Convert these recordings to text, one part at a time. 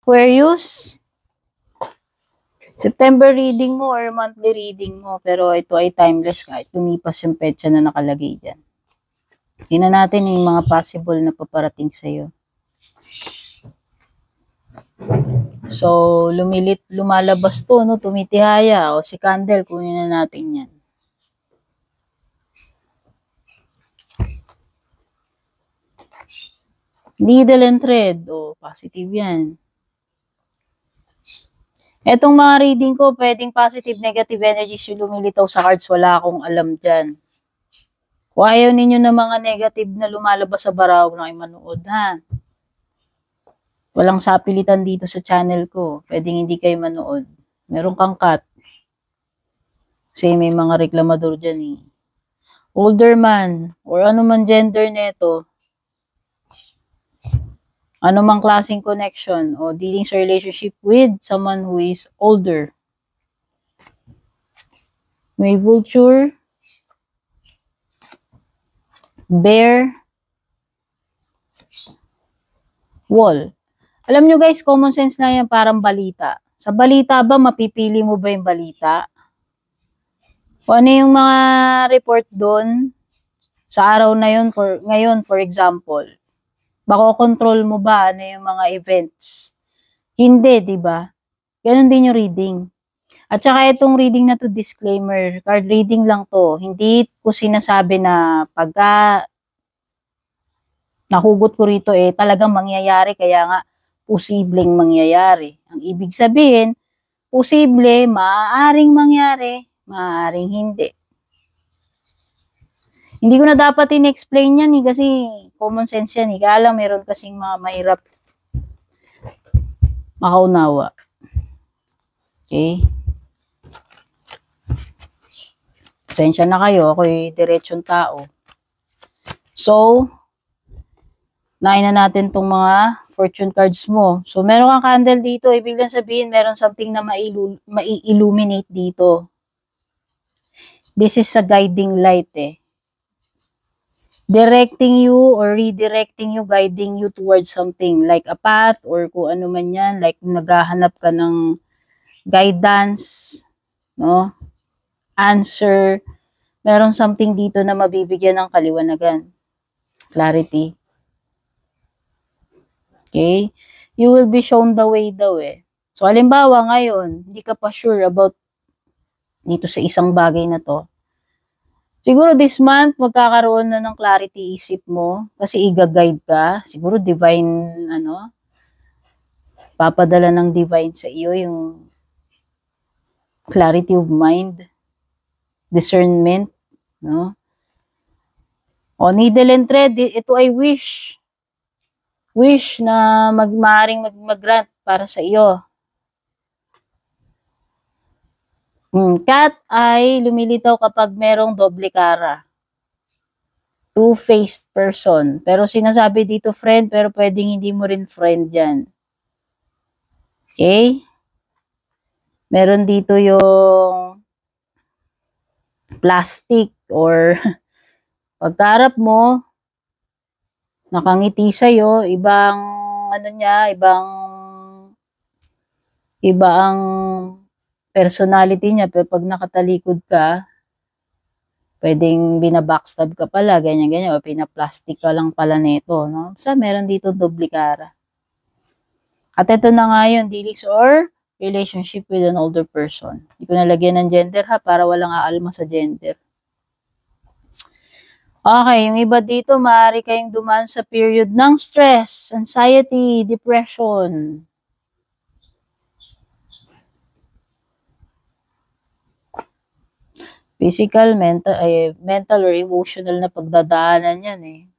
Aquarius, September reading mo or monthly reading mo, pero ito ay timeless kahit lumipas yung petsa na nakalagay dyan. Tingnan natin yung mga possible na paparating sa'yo. So, lumalabas to, no? Tumitihaya. O si Candle, kunin na natin yan. Needle and thread. O, positive yan. Etong mga reading ko, pwedeng positive, negative energies yung lumilitaw sa cards. Wala akong alam dyan. Kung ayaw ninyo ng mga negative na lumalabas sa bara, huwag na kayo manood, ha? Walang sapilitan dito sa channel ko. Pwedeng hindi kayo manood. Meron kang cut. Kasi may mga reklamador dyan, eh. Older man, or ano man gender neto, ano mang klaseng connection, o dealing sa relationship with someone who is older. May vulture, bear, wall. Alam nyo guys, common sense lang yan, parang balita. Sa balita ba, mapipili mo ba yung balita? O ano yung mga report doon sa araw na yun, ngayon for example? Makokontrol mo ba ano yung mga events? Hindi, di ba? Ganon din yung reading. At saka itong reading na to, disclaimer, card reading lang to. Hindi ko sinasabi na pagka nahugot ko rito, talagang mangyayari, kaya nga, posibleng mangyayari. Ang ibig sabihin, posible, maaaring mangyari, maaaring hindi. Hindi ko na dapat in-explain yan, kasi common sense yan. Kaya lang, meron kasing mga mahirap makaunawa. Okay? Pasensya na kayo, ako'y diretsong tao. So, nain na natin tong mga fortune cards mo. So, meron kang candle dito. Ibig lang sabihin, meron something na mai-illuminate dito. This is a guiding light, directing you or redirecting you, guiding you towards something. Like a path or kung ano man yan. Like naghahanap ka ng guidance, no? Answer. Meron something dito na mabibigyan ng kaliwanagan. Clarity. Okay? You will be shown the way daw, So, halimbawa ngayon, hindi ka pa sure about dito sa isang bagay na to. Siguro this month, magkakaroon na ng clarity isip mo kasi i-guide ka. Siguro divine, papadala ng divine sa iyo yung clarity of mind, discernment, no? O, needle and thread, ito ay wish. Wish na maaaring mag-grant para sa iyo. Cat ay lumilitaw kapag merong doble cara. Two-faced person. Pero sinasabi dito friend, pero pwedeng hindi mo rin friend yan. Okay? Meron dito yung plastic or pagkarap mo, nakangiti sa'yo, ibang iba ang personality niya, pero pag nakatalikod ka, pwedeng binabackstab ka pala, ganyan-ganyan, o pinaplastic ka lang pala nito, no? Basta meron dito doble cara. At ito na nga yun, dealings or relationship with an older person. Hindi ko nalagyan ng gender ha, para walang aalma sa gender. Okay, yung iba dito, maaari kayong dumaan sa period ng stress, anxiety, depression. Physical, mental or emotional na pagdadaanan yan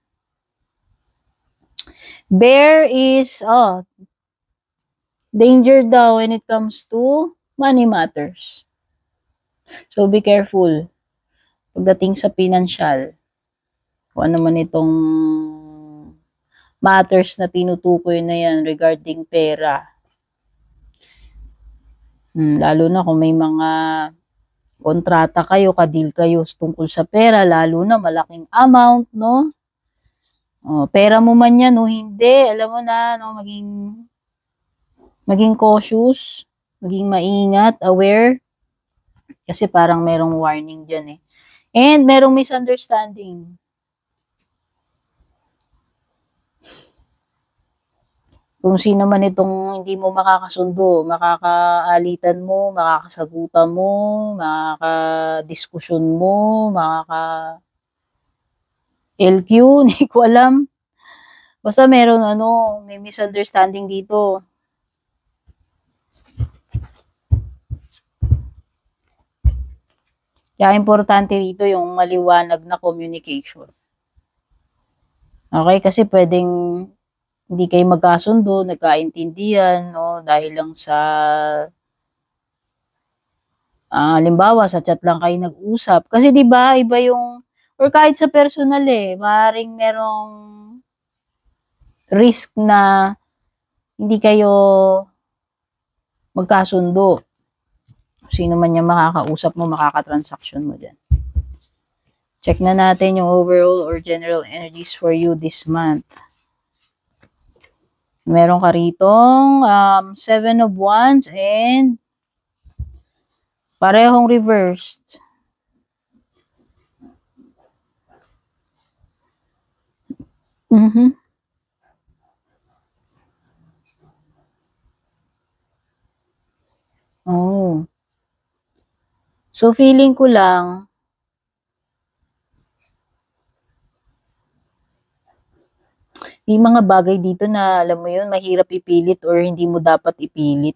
Bear is, danger daw when it comes to money matters. So, be careful pagdating sa financial. Kung ano man itong matters na tinutukoy na yan regarding pera. Lalo na kung may mga kontrata kayo, kadil kayo tungkol sa pera, lalo na malaking amount, no? Pera mo man yan o hindi, alam mo na, no, maging Maging cautious, maging maingat, aware, kasi parang merong warning dyan eh. And merong misunderstanding. Kung sino man itong hindi mo makakasundo, makakaalitan mo, makakasagutan mo, makakadiskusyon mo, LQ, hindi ko alam. Basta meron may misunderstanding dito. Kaya importante rito yung maliwanag na communication. Okay, kasi pwedeng hindi kayo magkasundo, nagkaintindihan, no, dahil lang sa halimbawa sa chat lang kayo nag-usap. Kasi 'di ba, iba yung or kahit sa personal maaaring merong risk na hindi kayo magkasundo. Sino man yung makakausap mo, makakatransaction mo dyan. Check na natin yung overall or general energies for you this month. Meron ka ritong 7 of Wands and parehong reversed. Oh. So, feeling ko lang, may mga bagay dito na, alam mo yun, mahirap ipilit or hindi mo dapat ipilit.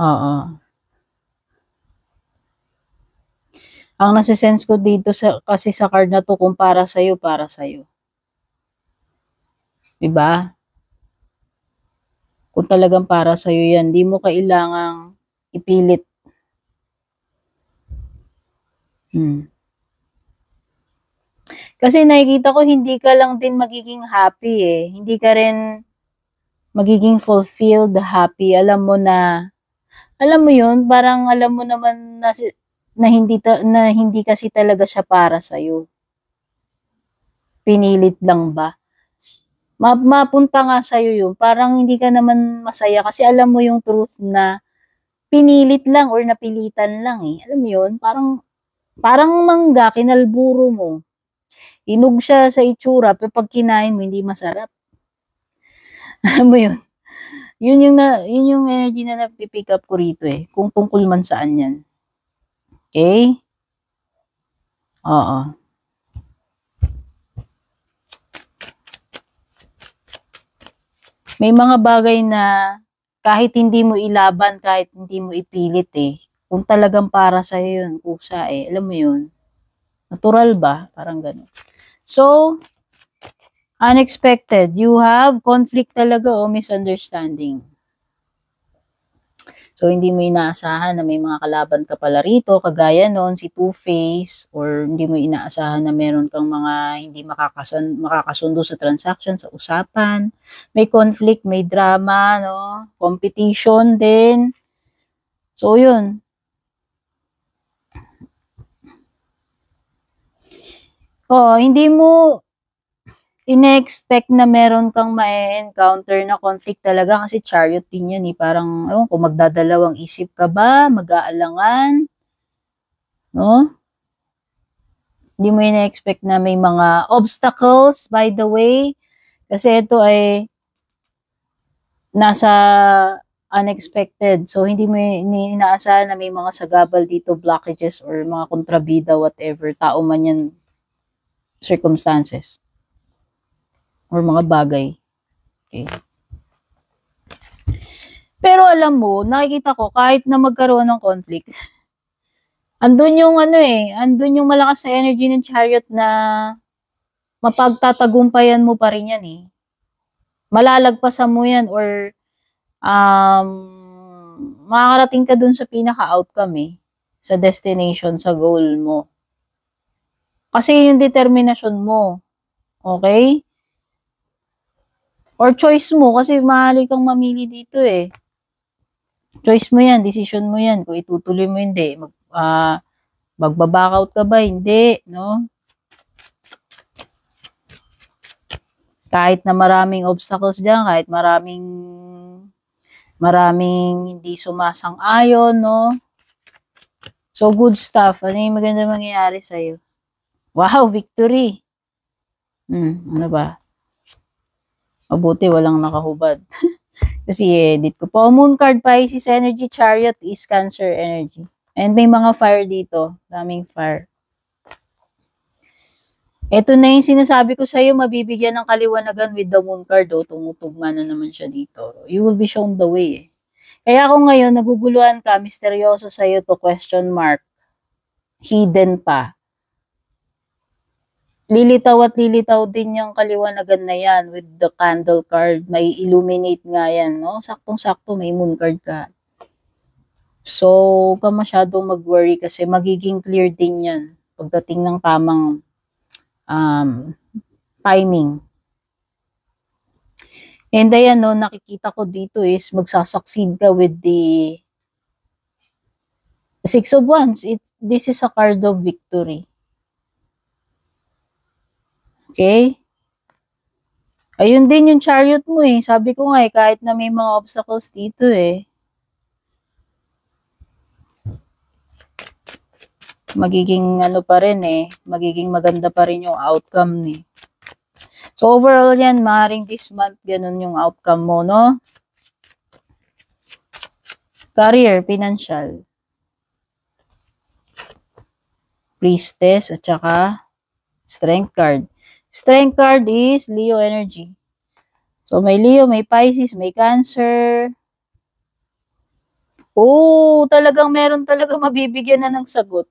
Oo. Ang nasisense ko dito kasi sa card na to, kung para sa'yo, para sa'yo. Diba? Kung talagang para sa'yo yan, di mo kailangang ipilit. Kasi nakikita ko hindi ka lang din magiging happy Hindi ka rin magiging fulfilled, happy. Alam mo yun, parang alam mo naman na hindi kasi talaga siya para sa iyo. Pinilit lang ba? Mapunta nga sa iyo yun. Parang hindi ka naman masaya kasi alam mo yung truth na pinilit lang or napilitan lang Alam mo yun, parang mangga, kinalburo mo. Inog siya sa itsura, pero pag kinain mo, hindi masarap. Alam mo yun? Yun yung energy na napipick up ko rito kung tungkol man saan yan. Okay? Oo. May mga bagay na kahit hindi mo ilaban, kahit hindi mo ipilit kung talagang para sa'yo yun, kusa alam mo yun. Natural ba? Parang gano'n. So, unexpected. You have conflict talaga o misunderstanding. So, hindi mo inaasahan na may mga kalaban ka pala rito, kagaya noon, si Two-Face, or hindi mo inaasahan na meron kang mga hindi makakasundo sa transaction, sa usapan. May conflict, may drama, no? Competition din. So, yun. Hindi mo ine-expect na meron kang ma-encounter na conflict talaga kasi chariot din yan Parang, kung magdadalawang isip ka ba, mag-aalangan, no? Hindi mo ine-expect na may mga obstacles, by the way, kasi ito ay nasa unexpected. So, hindi mo inaasahan na may mga sagabal dito, blockages, or mga kontrabida, whatever, tao man yan, circumstances, or mga bagay. Okay. Pero alam mo, nakikita ko, kahit na magkaroon ng conflict, andun yung andun yung malakas na energy ng chariot na mapagtatagumpayan mo pa rin yan Malalagpasan mo yan or makakarating ka dun sa pinaka-outcome sa destination, sa goal mo. Kasi yung determinasyon mo. Okay? Or choice mo, kasi mahali kang mamili dito Choice mo yan, decision mo yan, kung itutuloy mo hindi, magbaback out ka ba, hindi, no? Kahit na maraming obstacles dyan, kahit maraming hindi sumasang-ayon, no? So, good stuff. Ano yung maganda mangyayari sa'yo? Wow, victory! Ano ba? Mabuti, walang nakahubad. Kasi edit ko po. Moon card, Pisces energy, Chariot is Cancer energy. And may mga fire dito. Daming fire. Ito na yung sinasabi ko sa'yo, mabibigyan ng kaliwanagan with the moon card. Tumutugma na naman siya dito. You will be shown the way. Kaya ako ngayon, naguguluhan ka, misteryoso sa'yo to, question mark. Hidden pa. Lilitaw at lilitaw din yung kaliwanagan na yan with the candle card. May illuminate nga yan, no? Saktong-sakto, may moon card ka. So, huwag ka masyadong mag-worry kasi magiging clear din yan pagdating ng tamang timing. And ayan, no, nakikita ko dito is magsasucceed ka with the Six of Wands. This is a card of victory. Okay? Ayun din yung Chariot mo eh. Sabi ko nga eh, kahit na may mga obstacles dito eh. Magiging ano pa rin eh. Magiging maganda pa rin yung outcome eh. So overall yan, maaaring this month, ganun yung outcome mo, no? Career, financial. Priestess, at saka Strength card. Strength card is Leo energy. So may Leo, may Pisces, may Cancer. Oh, talagang meron talaga mabibigyan na ng sagot.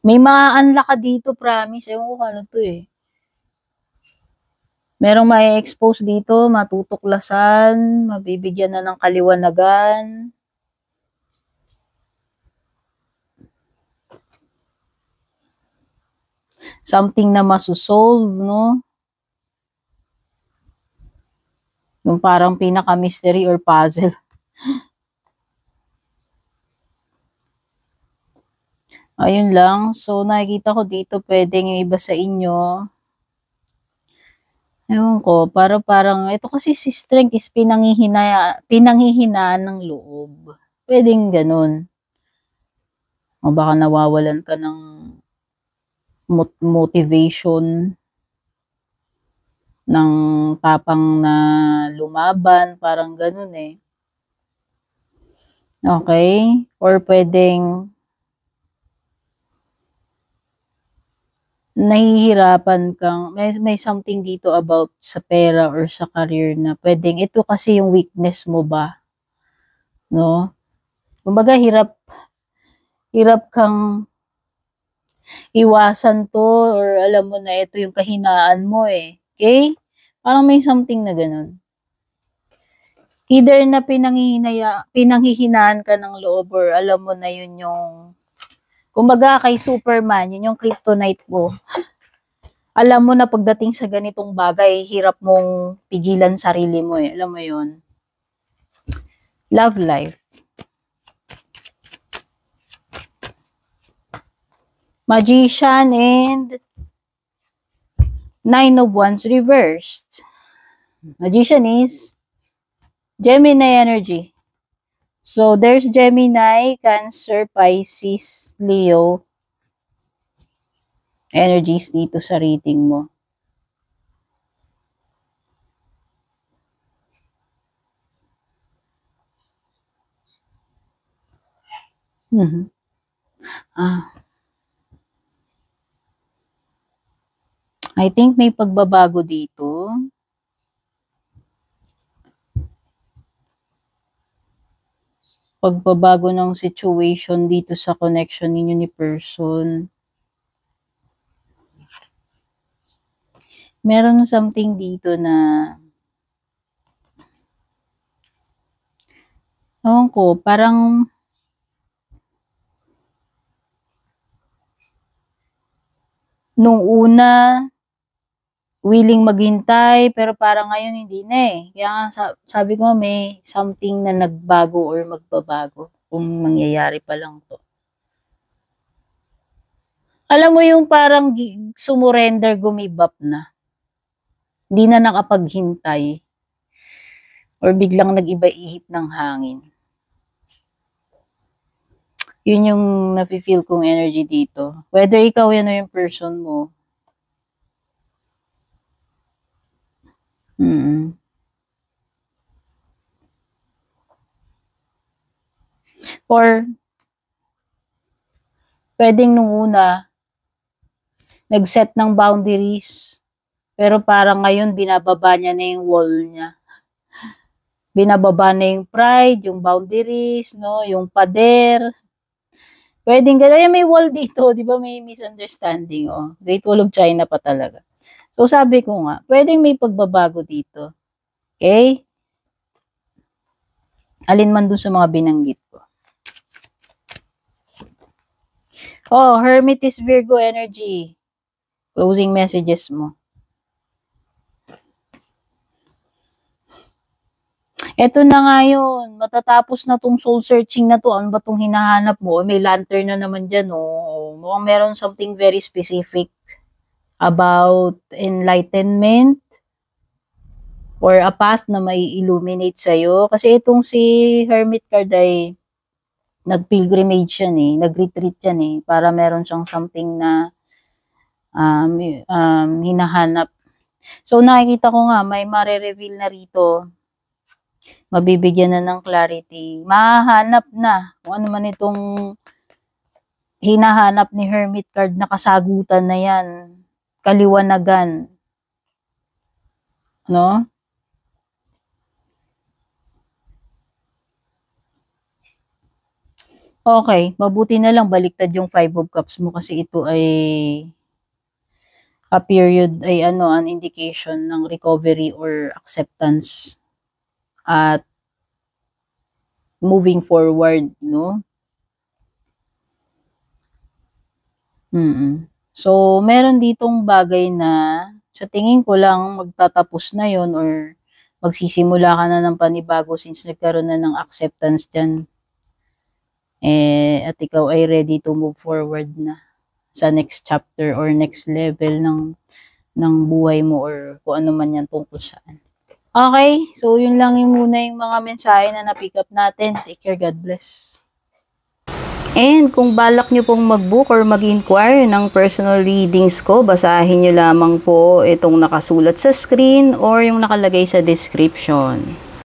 May ma-unlock ka dito, promise. Ewan ko ano to eh. Merong ma-expose dito, matutuklasan, mabibigyan na ng kaliwanagan. Something na masosolve, no? Yung parang pinaka-mystery or puzzle. Ayun lang. So, nakikita ko dito, pwedeng yung iba sa inyo. Ewan ko, parang, ito kasi si strength is pinanghihinaan ng loob. Pwedeng ganun. O baka nawawalan ka ng motivation, ng tapang na lumaban, parang ganun eh. Okay? Or pwedeng nahihirapan kang, may something dito about sa pera or sa career na pwedeng, ito kasi yung weakness mo ba? No? Kumbaga, hirap kang iwasan to or alam mo na ito yung kahinaan mo eh. Okay? Parang may something na ganun. Either na pinanghihinaan ka ng loob or alam mo na yun yung, kumbaga kay Superman, yun yung kryptonite mo. Alam mo na pagdating sa ganitong bagay, hirap mong pigilan sarili mo eh. Alam mo yun. Love life. Magician and Nine of Wands reversed. Magician is Gemini energy. So, there's Gemini, Cancer, Pisces, Leo energies dito sa reading mo. I think may pagbabago dito. Pagbabago ng situation dito sa connection ninyo ni person. Meron something dito na ewan ko, parang nung una willing maghintay pero parang ngayon hindi na eh. Kaya sabi ko may something na nagbago or magbabago kung mangyayari pa lang to. Alam mo yung parang sumurrender, gumibap na. Hindi na nakapaghintay. Or biglang nag-iba ihip ng hangin. Yun yung nafe-feel kong energy dito. Whether ikaw yan o yung person mo. Or, pwedeng nung una, nag-set ng boundaries. Pero parang ngayon, binababa niya na yung wall niya. Binababa na yung pride, yung boundaries, no? Yung pader. Pwedeng gano'n. May wall dito, di ba? May misunderstanding, oh. Great Wall of China pa talaga. So, sabi ko nga, pwedeng may pagbabago dito. Okay? Alin man dun sa mga binanggit ko. Oh, Hermit is Virgo energy. Closing messages mo. Eto na nga yun. Matatapos na tong soul searching na to. Ano ba tong hinahanap mo? May lantern na naman dyan, oh. Mukhang meron something very specific about enlightenment or a path na may illuminate sa'yo. Kasi itong si Hermit card ay nag-pilgrimage yan eh. Nag-retreat yan eh. Para meron siyang something na hinahanap. So nakikita ko nga, may mare-reveal na rito. Mabibigyan na ng clarity. Mahahanap na kung ano man itong hinahanap ni Hermit card na kasagutan na yan. Kaliwanagan. No? Okay, mabuti na lang baliktad yung 5 of Cups mo kasi ito ay a period, ay an indication ng recovery or acceptance at moving forward, no? So, meron ditong bagay na sa tingin ko lang magtatapos na yon or magsisimula ka na ng panibago since nagkaroon na ng acceptance dyan. At ikaw ay ready to move forward na sa next chapter or next level ng buhay mo or kung ano man yan tungkol saan. Okay, so yun lang yung muna yung mga mensahe na na-pick up natin. Take care, God bless. And kung balak nyo pong mag-book or mag-inquire ng personal readings ko, basahin nyo lamang po itong nakasulat sa screen or yung nakalagay sa description.